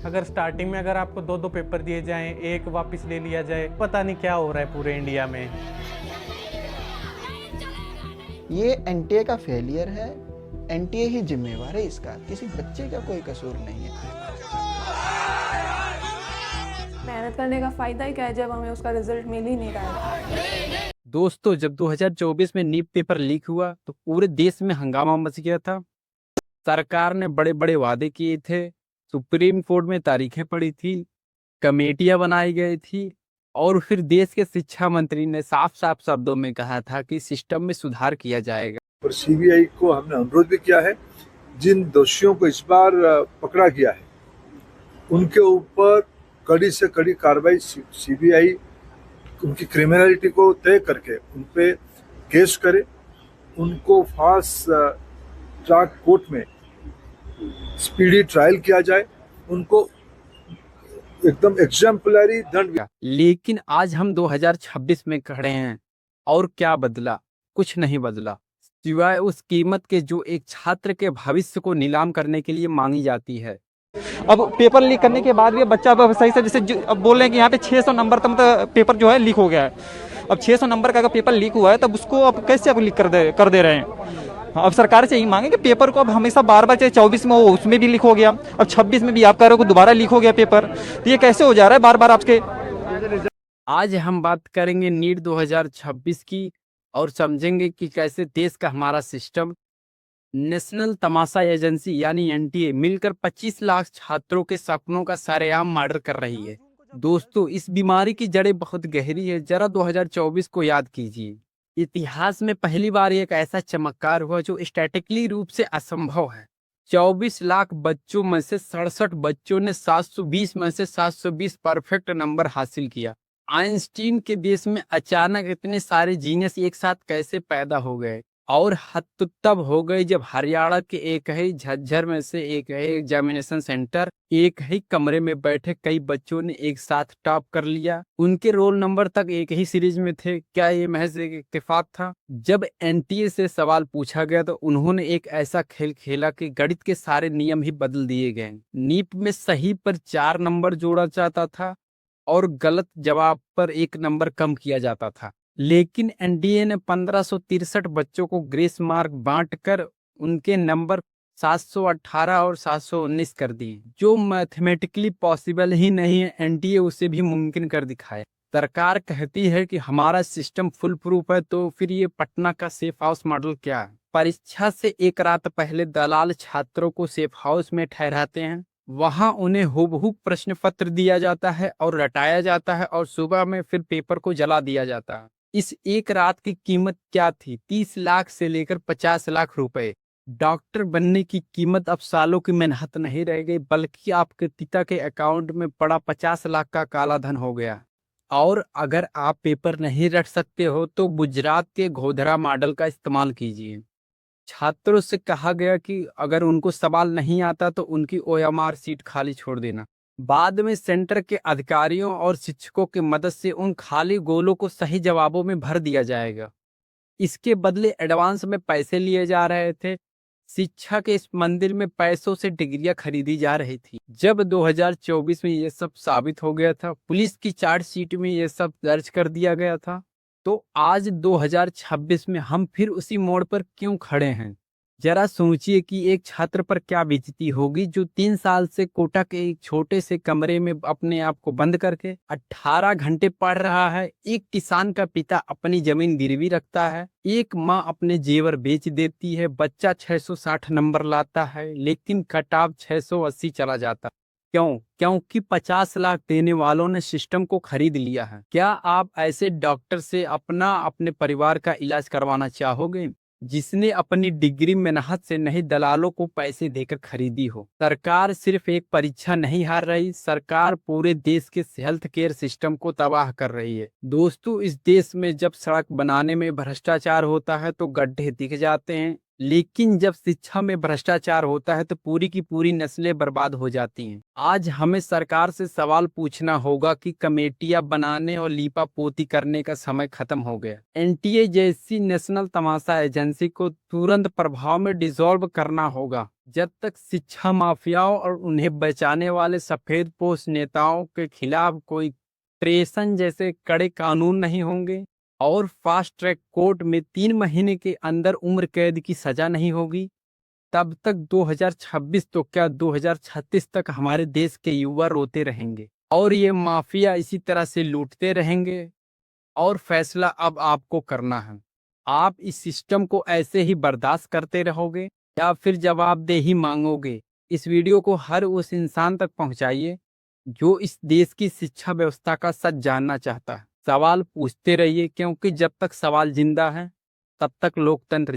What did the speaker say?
अगर स्टार्टिंग में अगर आपको दो दो पेपर दिए जाएं, एक वापस ले लिया जाए, पता नहीं क्या हो रहा है पूरे इंडिया में। ये एनटीए का फेलियर है। एनटीए ही जिम्मेवार है इसका, किसी बच्चे का कोई कसूर नहीं है। मेहनत करने का फायदा ही क्या है जब हमें उसका रिजल्ट मिल ही नहीं रहा है। दोस्तों, जब 2024 में नीट पेपर लीक हुआ तो पूरे देश में हंगामा मच गया था। सरकार ने बड़े बड़े वादे किए थे, सुप्रीम कोर्ट में तारीखें पड़ी थी, कमेटियां बनाई गई थी और फिर देश के शिक्षा मंत्री ने साफ साफ शब्दों में कहा था कि सिस्टम में सुधार किया जाएगा। और सीबीआई को हमने अनुरोध भी किया है, जिन दोषियों को इस बार पकड़ा गया है उनके ऊपर कड़ी से कड़ी कार्रवाई सीबीआई उनकी क्रिमिनलिटी को तय करके उन पे केस करे, उनको फास्ट ट्रैक कोर्ट में स्पीडी ट्रायल किया जाए, उनको एकदम एग्जाम्पलरी दंड। लेकिन आज हम 2026 में खड़े हैं और क्या बदला? कुछ नहीं बदला, सिवाय उस कीमत के जो एक छात्र के भविष्य को नीलाम करने के लिए मांगी जाती है। अब पेपर लीक करने के बाद भी बच्चा अब सही से, जैसे अब बोल रहे हैं कि यहाँ पे 600 नंबर तक मतलब पेपर जो है लीक हो गया है। अब 600 नंबर का अगर पेपर लीक हुआ है तब उसको अब कैसे अब लीक कर दे रहे हैं। अब सरकार से यही मांगे कि पेपर को अब हमेशा बार बार, चाहे 24 में हो उसमें भी लीक हो गया, अब 26 में भी आप कह रहे हो कि दोबारा लीक हो गया पेपर, तो ये कैसे हो जा रहा है बार बार आपके। आज हम बात करेंगे नीट 2026 की और समझेंगे कि कैसे देश का हमारा सिस्टम, नेशनल तमाशा एजेंसी यानी एनटीए मिलकर 25 लाख छात्रों के सपनों का सरेआम मर्डर कर रही है। दोस्तों, इस बीमारी की जड़ें बहुत गहरी है। जरा 2024 को याद कीजिए। इतिहास में पहली बार एक ऐसा चमत्कार हुआ जो स्टैटिकली रूप से असंभव है। 24 लाख बच्चों में से 67 बच्चों ने 720 में से 720 परफेक्ट नंबर हासिल किया। आइंस्टीन के देश में अचानक इतने सारे जीनियस एक साथ कैसे पैदा हो गए? और हद तो तब हो गई जब हरियाणा के एक ही झज्जर में से एक ही एग्जामिनेशन सेंटर, एक ही कमरे में बैठे कई बच्चों ने एक साथ टॉप कर लिया। उनके रोल नंबर तक एक ही सीरीज में थे। क्या ये महज एक इत्तेफाक था? जब एनटीए से सवाल पूछा गया तो उन्होंने एक ऐसा खेल खेला कि गणित के सारे नियम ही बदल दिए गए। नीट में सही पर 4 नंबर जोड़ा जाता था और गलत जवाब पर 1 नंबर कम किया जाता था। लेकिन एनडीए ने 1563 बच्चों को ग्रेस मार्क बांटकर उनके नंबर 718 और 719 कर दिए, जो मैथमेटिकली पॉसिबल ही नहीं है। एनडीए उसे भी मुमकिन कर दिखाए। सरकार कहती है कि हमारा सिस्टम फुल प्रूफ है, तो फिर ये पटना का सेफ हाउस मॉडल क्या है? परीक्षा से एक रात पहले दलाल छात्रों को सेफ हाउस में ठहराते हैं, वहां उन्हें हुबहू प्रश्न पत्र दिया जाता है और रटाया जाता है और सुबह में फिर पेपर को जला दिया जाता है। इस एक रात की कीमत क्या थी? 30 लाख से लेकर 50 लाख रुपए। डॉक्टर बनने की कीमत अब सालों की मेहनत नहीं रह गई, बल्कि आपके पिता के अकाउंट में पड़ा 50 लाख का काला धन हो गया। और अगर आप पेपर नहीं रट सकते हो तो गुजरात के गोधरा मॉडल का इस्तेमाल कीजिए। छात्रों से कहा गया कि अगर उनको सवाल नहीं आता तो उनकी ओएमआर सीट खाली छोड़ देना। बाद में सेंटर के अधिकारियों और शिक्षकों की मदद से उन खाली गोलों को सही जवाबों में भर दिया जाएगा। इसके बदले एडवांस में पैसे लिए जा रहे थे। शिक्षा के इस मंदिर में पैसों से डिग्रियां खरीदी जा रही थी। जब 2024 में ये सब साबित हो गया था, पुलिस की चार्जशीट में ये सब दर्ज कर दिया गया था, तो आज 2026 में हम फिर उसी मोड़ पर क्यों खड़े हैं? जरा सोचिए कि एक छात्र पर क्या बीतती होगी जो 3 साल से कोटा के एक छोटे से कमरे में अपने आप को बंद करके 18 घंटे पढ़ रहा है। एक किसान का पिता अपनी जमीन गिरवी रखता है, एक माँ अपने जेवर बेच देती है, बच्चा 660 नंबर लाता है लेकिन कट ऑफ 680 चला जाता। क्यों? क्योंकि 50 लाख देने वालों ने सिस्टम को खरीद लिया है। क्या आप ऐसे डॉक्टर से अपने परिवार का इलाज करवाना चाहोगे जिसने अपनी डिग्री मेहनत से नहीं दलालों को पैसे देकर खरीदी हो? सरकार सिर्फ एक परीक्षा नहीं हार रही, सरकार पूरे देश के हेल्थ केयर सिस्टम को तबाह कर रही है। दोस्तों, इस देश में जब सड़क बनाने में भ्रष्टाचार होता है तो गड्ढे दिख जाते हैं, लेकिन जब शिक्षा में भ्रष्टाचार होता है तो पूरी की पूरी नस्लें बर्बाद हो जाती हैं। आज हमें सरकार से सवाल पूछना होगा कि कमेटियां बनाने और लीपा पोती करने का समय खत्म हो गया। एनटीए जैसी नेशनल तमाशा एजेंसी को तुरंत प्रभाव में डिसॉल्व करना होगा। जब तक शिक्षा माफियाओं और उन्हें बचाने वाले सफेद पोश नेताओं के खिलाफ कोई ट्रेसन जैसे कड़े कानून नहीं होंगे और फास्ट ट्रैक कोर्ट में 3 महीने के अंदर उम्र कैद की सजा नहीं होगी, तब तक 2026 तो क्या 2036 तक हमारे देश के युवा रोते रहेंगे और ये माफिया इसी तरह से लूटते रहेंगे। और फैसला अब आपको करना है। आप इस सिस्टम को ऐसे ही बर्दाश्त करते रहोगे या फिर जवाबदेही मांगोगे? इस वीडियो को हर उस इंसान तक पहुंचाइए जो इस देश की शिक्षा व्यवस्था का सच जानना चाहता है। सवाल पूछते रहिए, क्योंकि जब तक सवाल जिंदा है तब तक लोकतंत्र